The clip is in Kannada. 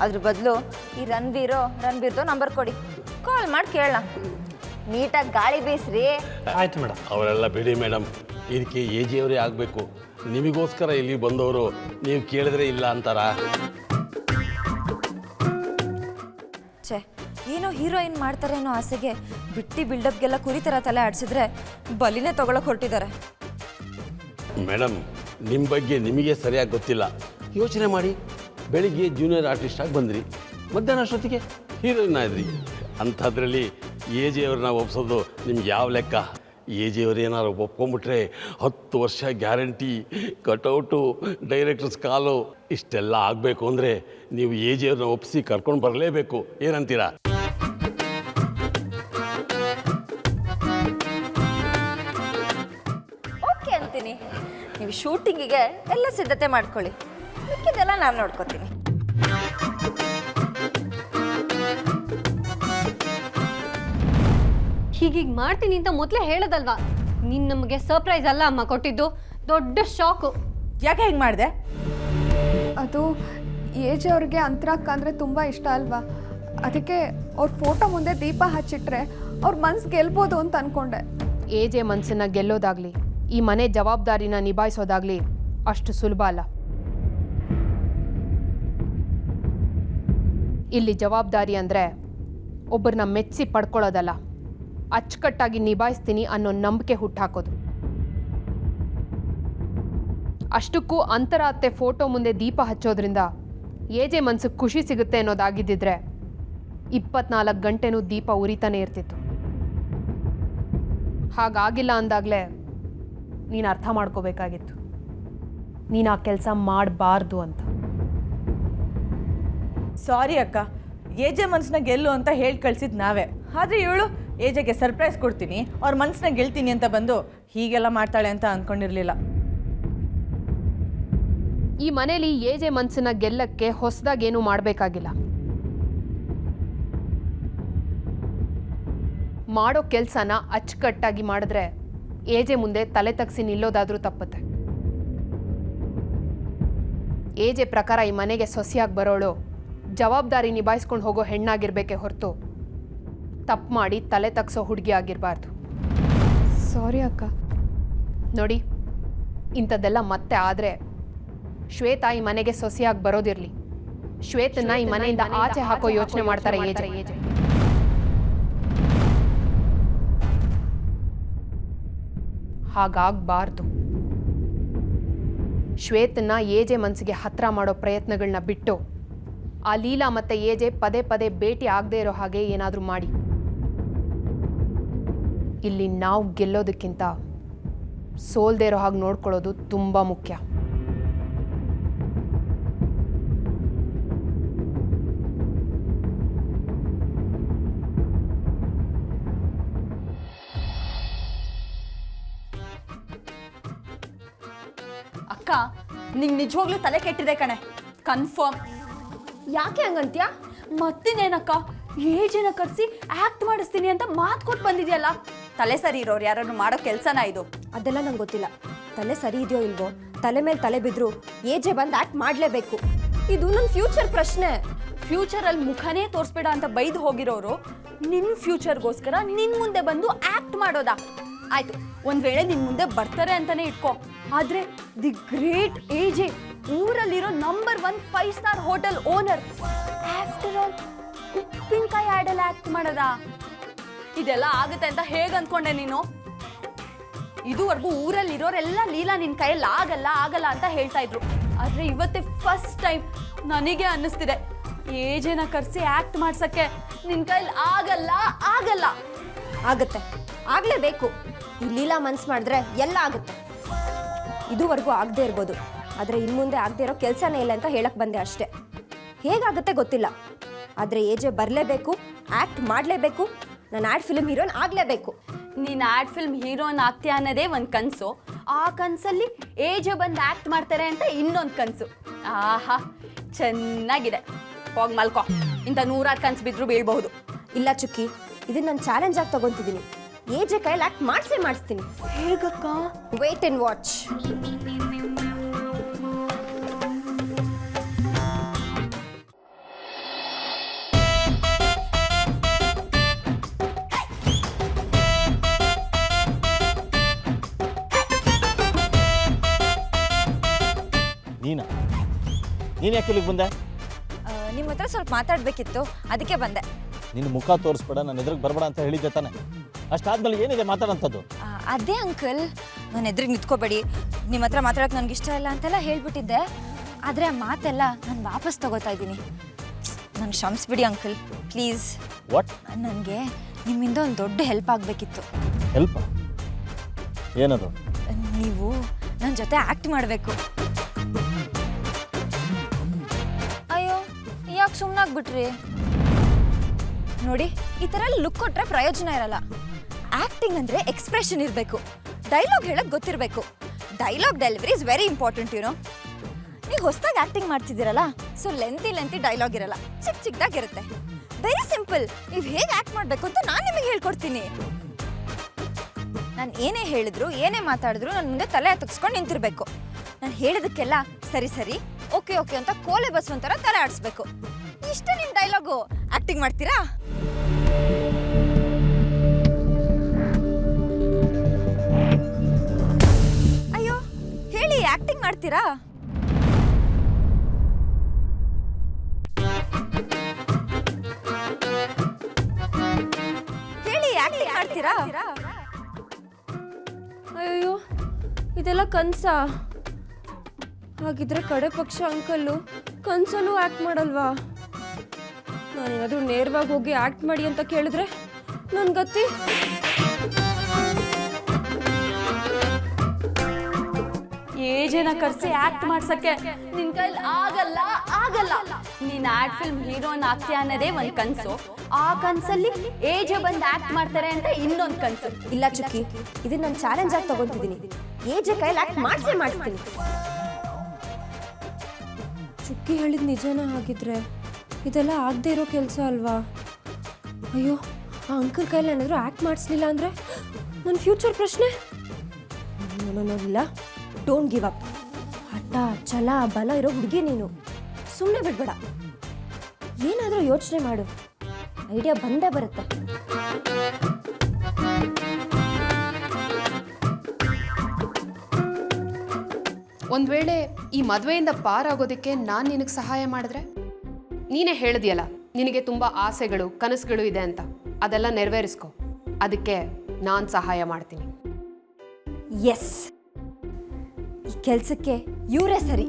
ಅದ್ರ ಬದಲು ಈ ರಣಬೀರ್ದು ನಂಬರ್ ಕೊಡಿ, ಕಾಲ್ ಮಾಡಿ ಕೇಳೋಣ. ನೀಟಾಗಿ ಗಾಳಿ ಬೀಸ್ರಿ. ಆಯ್ತು ಮೇಡಮ್. ಅವರೆಲ್ಲ ಬಿಡಿ ಮೇಡಮ್, ಇದಕ್ಕೆ AG ಅವರೇ ಆಗಬೇಕು. ನಿಮಗೋಸ್ಕರ ಇಲ್ಲಿ ಬಂದವರು ನೀವು ಕೇಳಿದ್ರೆ ಇಲ್ಲ ಅಂತಾರ? ಛೇ, ಏನೋ ಹೀರೋಯಿನ್ ಮಾಡ್ತಾರೆ ಅನ್ನೋ ಆಸೆಗೆ ಬಿಟ್ಟಿ ಬಿಲ್ಡಪ್ಗೆಲ್ಲ ಕುರಿ ಥರ ತಲೆ ಆಡಿಸಿದ್ರೆ ಬಲಿನೇ ತಗೊಳಕ್ಕೆ ಹೊರಟಿದ್ದಾರೆ. ಮೇಡಮ್, ನಿಮ್ಮ ಬಗ್ಗೆ ನಿಮಗೆ ಸರಿಯಾಗಿ ಗೊತ್ತಿಲ್ಲ. ಯೋಚನೆ ಮಾಡಿ, ಬೆಳಿಗ್ಗೆ ಜೂನಿಯರ್ ಆರ್ಟಿಸ್ಟಾಗಿ ಬಂದ್ರಿ, ಮಧ್ಯಾಹ್ನ ಅಷ್ಟೊತ್ತಿಗೆ ಹೀರೋಯಿನ್ ಆದ್ರಿ. ಅಂಥದ್ರಲ್ಲಿ AG ಅವ್ರನ್ನ ಒಪ್ಸೋದು ನಿಮ್ಗೆ ಯಾವ ಲೆಕ್ಕ? AG ಅವ್ರು ಏನಾರು ಒಪ್ಕೊಂಡ್ಬಿಟ್ರೆ 10 ವರ್ಷ ಗ್ಯಾರಂಟಿ, ಕಟೌಟು, ಡೈರೆಕ್ಟರ್ಸ್ ಕಾಲು, ಇಷ್ಟೆಲ್ಲ ಆಗಬೇಕು ಅಂದರೆ ನೀವು AG ಅವ್ರನ್ನ ಒಪ್ಪಿಸಿ ಕರ್ಕೊಂಡು ಬರಲೇಬೇಕು. ಏನಂತೀರಾ? ಓಕೆ ಅಂತೀನಿ. ನೀವು ಶೂಟಿಂಗಿಗೆ ಎಲ್ಲ ಸಿದ್ಧತೆ ಮಾಡ್ಕೊಳ್ಳಿ, ಮಿಕ್ಕಿದೆಲ್ಲ ನಾನು ನೋಡ್ಕೋತೀನಿ. ಹೀಗೀಗ ಮಾಡ್ತೀನಿ ಅಂತ ಮೊದಲೇ ಹೇಳೋದಲ್ವಾ? ನೀನು ನಮಗೆ ಸರ್ಪ್ರೈಸ್ ಅಲ್ಲ ಅಮ್ಮ ಕೊಟ್ಟಿದ್ದು, ದೊಡ್ಡ ಶಾಕು. ಯಾಕೆ ಹೆಂಗೆ ಮಾಡಿದೆ? ಅದು AG ಅವ್ರಿಗೆ ಅಂತರಾಕ್ಕ ಅಂದರೆ ತುಂಬ ಇಷ್ಟ ಅಲ್ವಾ, ಅದಕ್ಕೆ ಅವ್ರ ಫೋಟೋ ಮುಂದೆ ದೀಪ ಹಚ್ಚಿಟ್ರೆ ಅವ್ರ ಮನ್ಸು ಗೆಲ್ಬೋದು ಅಂತ ಅಂದ್ಕೊಂಡೆ. AG ಮನಸ್ಸನ್ನು ಗೆಲ್ಲೋದಾಗಲಿ ಈ ಮನೆ ಜವಾಬ್ದಾರಿನ ನಿಭಾಯಿಸೋದಾಗಲಿ ಅಷ್ಟು ಸುಲಭ ಅಲ್ಲ. ಇಲ್ಲಿ ಜವಾಬ್ದಾರಿ ಅಂದರೆ ಒಬ್ಬರನ್ನ ಮೆಚ್ಚಿಸಿ ಪಡ್ಕೊಳ್ಳೋದಲ್ಲ, ಅಚ್ಚುಕಟ್ಟಾಗಿ ನಿಭಾಯಿಸ್ತೀನಿ ಅನ್ನೋ ನಂಬಿಕೆ ಹುಟ್ಟಾಕೋದು. ಅಷ್ಟಕ್ಕೂ ಅಂತರ ಅತ್ತೆ ಫೋಟೋ ಮುಂದೆ ದೀಪ ಹಚ್ಚೋದ್ರಿಂದ AG ಮನ್ಸಿಗೆ ಖುಷಿ ಸಿಗುತ್ತೆ ಅನ್ನೋದಾಗಿದ್ದಿದ್ರೆ 24 ಗಂಟೆನೂ ದೀಪ ಉರಿತಾನೆ ಇರ್ತಿತ್ತು. ಹಾಗಾಗಿಲ್ಲ ಅಂದಾಗಲೇ ನೀನು ಅರ್ಥ ಮಾಡ್ಕೋಬೇಕಾಗಿತ್ತು ನೀನು ಆ ಕೆಲಸ ಮಾಡಬಾರ್ದು ಅಂತ. ಸಾರಿ ಅಕ್ಕ, AG ಮನಸ್ಸನ್ನ ಗೆಲ್ಲು ಅಂತ ಹೇಳಿ ಕಳ್ಸಿದ್ ನಾವೇ. ಆದರೆ ಇವಳು AJಗೆ ಸರ್ಪ್ರೈಸ್ ಕೊಡ್ತೀನಿ, ಅವ್ರ ಮನಸ್ಸನ್ನ ಗೆಲ್ತೀನಿ ಅಂತ ಬಂದು ಹೀಗೆಲ್ಲ ಮಾಡ್ತಾಳೆ ಅಂತ ಅಂದ್ಕೊಂಡಿರಲಿಲ್ಲ. ಈ ಮನೇಲಿ AJ ಮನಸ್ಸನ್ನ ಗೆಲ್ಲಕ್ಕೆ ಹೊಸದಾಗೇನೂ ಮಾಡಬೇಕಾಗಿಲ್ಲ. ಮಾಡೋ ಕೆಲಸನ ಅಚ್ಚುಕಟ್ಟಾಗಿ ಮಾಡಿದ್ರೆ AJ ಮುಂದೆ ತಲೆ ತಗ್ಸಿ ನಿಲ್ಲೋದಾದ್ರೂ ತಪ್ಪುತ್ತೆ. AJ ಪ್ರಕಾರ ಈ ಮನೆಗೆ ಸೊಸೆಯಾಗಿ ಬರೋಳು ಜವಾಬ್ದಾರಿ ನಿಭಾಯಿಸ್ಕೊಂಡು ಹೋಗೋ ಹೆಣ್ಣಾಗಿರ್ಬೇಕೆ ಹೊರತು ತಪ್ಪು ಮಾಡಿ ತಲೆ ತಗ್ಸೋ ಹುಡುಗಿ ಆಗಿರಬಾರ್ದು. ಸಾರಿ ಅಕ್ಕ. ನೋಡಿ, ಇಂಥದ್ದೆಲ್ಲ ಮತ್ತೆ ಆದರೆ ಶ್ವೇತಾ ಈ ಮನೆಗೆ ಸೊಸೆಯಾಗಿ ಬರೋದಿರಲಿ, ಶ್ವೇತನ್ನ ಈ ಮನೆಯಿಂದ ಆಚೆ ಹಾಕೋ ಯೋಚನೆ ಮಾಡ್ತಾರೆ AJ. ಹಾಗಾಗಬಾರ್ದು. ಶ್ವೇತನ್ನ AJ ಮನಸ್ಸಿಗೆ ಹತ್ರ ಮಾಡೋ ಪ್ರಯತ್ನಗಳನ್ನ ಬಿಟ್ಟು ಆ ಲೀಲಾ ಮತ್ತು AJ ಪದೇ ಪದೇ ಭೇಟಿ ಆಗದೆ ಇರೋ ಹಾಗೆ ಏನಾದರೂ ಮಾಡಿ. ಇಲ್ಲಿ ನಾವು ಗೆಲ್ಲೋದಕ್ಕಿಂತ ಸೋಲ್ದೇ ಇರೋ ಹಾಗೆ ನೋಡ್ಕೊಳ್ಳೋದು ತುಂಬ ಮುಖ್ಯ. ಅಕ್ಕ, ನಿಂಗೆ ನಿಜವಾಗ್ಲೂ ತಲೆ ಕೆಟ್ಟಿದೆ ಕಣೆ, ಕನ್ಫರ್ಮ್. ಯಾಕೆ ಹಂಗಂತ್ಯಾ? ಮತ್ತಿನೇನಕ್ಕ, AJನ ಕರೆಸಿ ಆ್ಯಕ್ಟ್ ಮಾಡಿಸ್ತೀನಿ ಅಂತ ಮಾತು ಕೊಟ್ಟು ಬಂದಿದೆಯಲ್ಲ. ತಲೆ ಸರಿ ಇರೋರು ಯಾರನ್ನು ಮಾಡೋ ಕೆಲಸನ ಇದು? ಅದೆಲ್ಲ ನಂಗೆ ಗೊತ್ತಿಲ್ಲ. ತಲೆ ಸರಿ ಇದೆಯೋ ಇಲ್ವೋ, ತಲೆ ಮೇಲೆ ತಲೆ ಬಿದ್ದರೂ AJ ಬಂದು ಆ್ಯಕ್ಟ್ ಮಾಡಲೇಬೇಕು. ಇದು ನನ್ನ ಫ್ಯೂಚರ್ ಪ್ರಶ್ನೆ. ಫ್ಯೂಚರಲ್ಲಿ ಮುಖನೇ ತೋರಿಸ್ಬೇಡ ಅಂತ ಬೈದು ಹೋಗಿರೋರು ನಿನ್ನ ಫ್ಯೂಚರ್ಗೋಸ್ಕರ ನಿನ್ನ ಮುಂದೆ ಬಂದು ಆ್ಯಕ್ಟ್ ಮಾಡೋದಾ? ಆಯಿತು, ಒಂದು ವೇಳೆ ನಿನ್ನ ಮುಂದೆ ಬರ್ತಾರೆ ಅಂತಲೇ ಇಟ್ಕೋ, ಆದರೆ ದಿ ಗ್ರೇಟ್ AJ, ಊರಲ್ಲಿರೋ number 1 5 star hotel owner, after all ಉಪ್ಪಿನಕಾಯಿ ಆ್ಯಡಲ್ಲಿ ಆ್ಯಕ್ಟ್ ಮಾಡೋದಾ? ಇದೆಲ್ಲ ಆಗುತ್ತೆ ಅಂತ ಹೇಗೆ ಅಂದ್ಕೊಂಡೆ ನೀನು? ಇದುವರೆಗೂ ಊರಲ್ಲಿರೋರೆಲ್ಲ ಲೀಲಾ ನಿನ್ನ ಕೈಯಲ್ಲಿ ಆಗಲ್ಲ ಆಗಲ್ಲ ಅಂತ ಹೇಳ್ತಾ ಇದ್ರು. ಆದರೆ ಇವತ್ತೇ ಫಸ್ಟ್ ಟೈಮ್ ನನಗೆ ಅನ್ನಿಸ್ತಿದೆ AJನ ಕರೆಸಿ ಆ್ಯಕ್ಟ್ ಮಾಡ್ಸೋಕ್ಕೆ ನಿನ್ನ ಕೈಯಲ್ಲಿ ಆಗಲ್ಲ ಆಗಲ್ಲ. ಆಗುತ್ತೆ, ಆಗಲೇಬೇಕು. ಈ ಲೀಲಾ ಮನ್ಸು ಮಾಡಿದ್ರೆ ಎಲ್ಲ ಆಗುತ್ತೆ. ಇದುವರೆಗೂ ಆಗದೆ ಇರ್ಬೋದು, ಆದರೆ ಇನ್ನು ಮುಂದೆ ಆಗದೆ ಇರೋ ಕೆಲಸನೇ ಇಲ್ಲ ಅಂತ ಹೇಳಕ್ಕೆ ಬಂದೆ ಅಷ್ಟೇ. ಹೇಗಾಗುತ್ತೆ ಗೊತ್ತಿಲ್ಲ, ಆದರೆ AJ ಬರಲೇಬೇಕು, ಆ್ಯಕ್ಟ್ ಮಾಡಲೇಬೇಕು, ನಾನು ಆ್ಯಡ್ ಫಿಲ್ಮ್ ಹೀರೋನ್ ಆಗಲೇಬೇಕು. ನೀನು ಆ್ಯಡ್ ಫಿಲ್ಮ್ ಹೀರೋನ್ ಆಗ್ತೀಯ ಅನ್ನೋದೇ ಒಂದು ಕನಸು, ಆ ಕನಸಲ್ಲಿ AJ ಬಂದು ಆ್ಯಕ್ಟ್ ಮಾಡ್ತಾರೆ ಅಂತ ಇನ್ನೊಂದು ಕನಸು. ಆಹಾ, ಚೆನ್ನಾಗಿದೆ. ಹೋಗಿ ಮಲ್ಕೋ, ಇಂಥ 100 ಕನಸು ಬಿದ್ದರೂ ಬೀಳ್ಬಹುದು. ಇಲ್ಲ ಚುಕ್ಕಿ, ಇದನ್ನ ನಾನು ಚಾಲೆಂಜ್ ಆಗಿ ತಗೊತಿದ್ದೀನಿ. AJ ಕೈಯಲ್ಲಿ ಆ್ಯಕ್ಟ್ ಮಾಡಿಸ್ತೀನಿ. ಹೇಗಕ್ಕ? Wait and watch. ನೀನು ಯಾಕೆ ಇಲ್ಲಿಗೆ ಬಂದೆ? ನಿಮ್ಮ ಹತ್ರ ಸ್ವಲ್ಪ ಮಾತಾಡಬೇಕಿತ್ತು, ಅದಕ್ಕೆ ಬಂದೆ. ನಿನ್ನ ಮುಖ ತೋರಿಸ್ಬೇಡ, ನನ್ನ ಎದುರಿಗೆ ಬರಬೇಡ ಅಂತ ಹೇಳಿದ್ದೆ ತಾನೆ. ಅಷ್ಟಾದ್ಮೇಲೆ ಏನಿದೆ ಮಾತಾಡೋಂಥದ್ದು? ಅದೇ ಅಂಕಲ್, ನನ್ನ ಎದುರಿಗೆ ನಿಂತ್ಕೋಬೇಡಿ, ನಿಮ್ಮ ಹತ್ರ ಮಾತಾಡೋಕೆ ನನಗೆ ಇಷ್ಟ ಇಲ್ಲ ಅಂತೆಲ್ಲ ಹೇಳ್ಬಿಟ್ಟಿದ್ದೆ. ಆದರೆ ಆ ಮಾತೆಲ್ಲ ನಾನು ವಾಪಸ್ ತಗೋತಾ ಇದ್ದೀನಿ. ನಂಗೆ ಕ್ಷಮಿಸ್ಬಿಡಿ ಅಂಕಲ್, ಪ್ಲೀಸ್. ವಾಟ್? ನನಗೆ ನಿಮ್ಮಿಂದ ಒಂದು ದೊಡ್ಡ ಹೆಲ್ಪ್ ಆಗಬೇಕಿತ್ತು. ಹೆಲ್ಪ? ಏನದು? ನೀವು ನನ್ನ ಜೊತೆ ಆ್ಯಕ್ಟ್ ಮಾಡಬೇಕು. ಅಯ್ಯೋ, ಯಾಕೆ ಸುಮ್ಮನಾಗ್ಬಿಟ್ರಿ? ನೋಡಿ, ಈ ಥರ ಲುಕ್ ಕೊಟ್ಟರೆ ಪ್ರಯೋಜನ ಇರಲ್ಲ. ಆ್ಯಕ್ಟಿಂಗ್ ಅಂದರೆ ಎಕ್ಸ್ಪ್ರೆಷನ್ ಇರಬೇಕು, ಡೈಲಾಗ್ ಹೇಳೋಕ್ಕೆ ಗೊತ್ತಿರಬೇಕು. Dialogue delivery is very important, YONO. ನೀವು ಹೊಸದಾಗಿ ಆ್ಯಕ್ಟಿಂಗ್ ಮಾಡ್ತಿದ್ದೀರಲ್ಲ, ಸೊ ಲೆಂತಿ ಡೈಲಾಗ್ ಇರಲ್ಲ, ಚಿಕ್ಕದಾಗಿರುತ್ತೆ. Very simple. ನೀವು ಹೇಗೆ ಆ್ಯಕ್ಟ್ ಮಾಡಬೇಕು ಅಂತ ನಾನು ನಿಮಗೆ ಹೇಳ್ಕೊಡ್ತೀನಿ. ನಾನು ಏನೇ ಹೇಳಿದ್ರು, ಏನೇ ಮಾತಾಡಿದ್ರು ನನ್ನ ಮುಂದೆ ತಲೆ ಹತ್ತಿಸ್ಕೊಂಡು ನಿಂತಿರ್ಬೇಕು. ನಾನು ಹೇಳಿದಕ್ಕೆಲ್ಲ ಸರಿ ಓಕೆ ಅಂತ ಕೋಲೆ ಬಸ್ವಂತರ ತಲೆ ಆಡಿಸ್ಬೇಕು. ಇಷ್ಟೇ ನಿಮ್ಮ ಡೈಲಾಗು. ಆ್ಯಕ್ಟಿಂಗ್ ಮಾಡ್ತೀರಾ? ಅಯ್ಯೋ, ಹೇಳಿ, ಆ್ಯಕ್ಟಿಂಗ್ ಮಾಡ್ತೀರಾ? ಹೇಳಿ, ಆ್ಯಕ್ಟಿಂಗ್ ಮಾಡ್ತೀರಾ? ಅಯ್ಯೋ, ಇದೆಲ್ಲ ಕನ್ಸ? ಹಾಗಿದ್ರೆ ಕಡೆ ಪಕ್ಷ ಅಂಕಲ್ಲು ಕನ್ಸಲ್ಲೂ ಆ್ಯಕ್ಟ್ ಮಾಡಲ್ವಾ? ನಾನೇನಾದರೂ ನೇರವಾಗಿ ಹೋಗಿ ಆ್ಯಕ್ಟ್ ಮಾಡಿ ಅಂತ ಕೇಳಿದ್ರೆ ನನ್ನ ಗತಿ? ಏಜೆನ ಕರ್ಸಿ ಆಕ್ಟ್ ಮಾಡ್ಸಕ್ಕೆ ನಿನ್ ಕೈಲಿ ಆಗಲ್ಲ. ನೀನ್ ಆಡ್ ಫಿಲ್ಮ್ ಹೀರೋನ್ ಆಗ್ತೀಯ ಅನ್ನೋದೇ ಒಂದ್ ಕನ್ಸು. ಆ ಕನ್ಸಲ್ಲಿ ಏಜೆ ಬಂದು ಆಕ್ಟ್ ಮಾಡ್ತಾರೆ ಅಂತ ಇನ್ನೊಂದ್ ಕನ್ಸು. ಇಲ್ಲ ಚುಕ್ಕಿ, ಇದನ್ನ ನಾನು ಚಾಲೆಂಜ್ ಆಗಿ ತಗೊಂತಿದ್ದೀನಿ. ಏಜೆ ಕೈಲಿ ಆಕ್ಟ್ ಮಾಡಿಸ್ತೀನಿ. ಚುಕ್ಕಿ ಹೇಳಿದ ನಿಜನ ಆಗಿದ್ರೆ ಇದೆಲ್ಲ ಆಗದೆ ಇರೋ ಕೆಲಸ ಅಲ್ವಾ? ಅಯ್ಯೋ, ಆ ಅಂಕಲ್ ಕೈಲಿ ಏನಾದರೂ ಆ್ಯಕ್ಟ್ ಮಾಡಿಸ್ಲಿಲ್ಲ ಅಂದರೆ ನನ್ನ ಫ್ಯೂಚರ್ ಪ್ರಶ್ನೆ. ಇಲ್ಲ, ಡೋಂಟ್ ಗಿವ್ ಅಪ್. ಹಠ, ಛಲ, ಬಲ ಇರೋ ಹುಡುಗಿ ನೀನು. ಸುಮ್ಮನೆ ಬಿಡ್ಬೇಡ, ಏನಾದರೂ ಯೋಚನೆ ಮಾಡು, ಐಡಿಯಾ ಬಂದೇ ಬರುತ್ತೆ. ಒಂದು ವೇಳೆ ಈ ಮದುವೆಯಿಂದ ಪಾರಾಗೋದಕ್ಕೆ ನಾನು ನಿನಗೆ ಸಹಾಯ ಮಾಡಿದ್ರೆ? ನೀನೇ ಹೇಳಿದ್ಯಲ್ಲ, ನಿನಗೆ ತುಂಬ ಆಸೆಗಳು, ಕನಸುಗಳು ಇದೆ ಅಂತ. ಅದೆಲ್ಲ ನೆರವೇರಿಸ್ಕೊ. ಅದಕ್ಕೆ ನಾನು ಸಹಾಯ ಮಾಡ್ತೀನಿ. ಎಸ್, ಈ ಕೆಲಸಕ್ಕೆ ಇವರೇ ಸರಿ.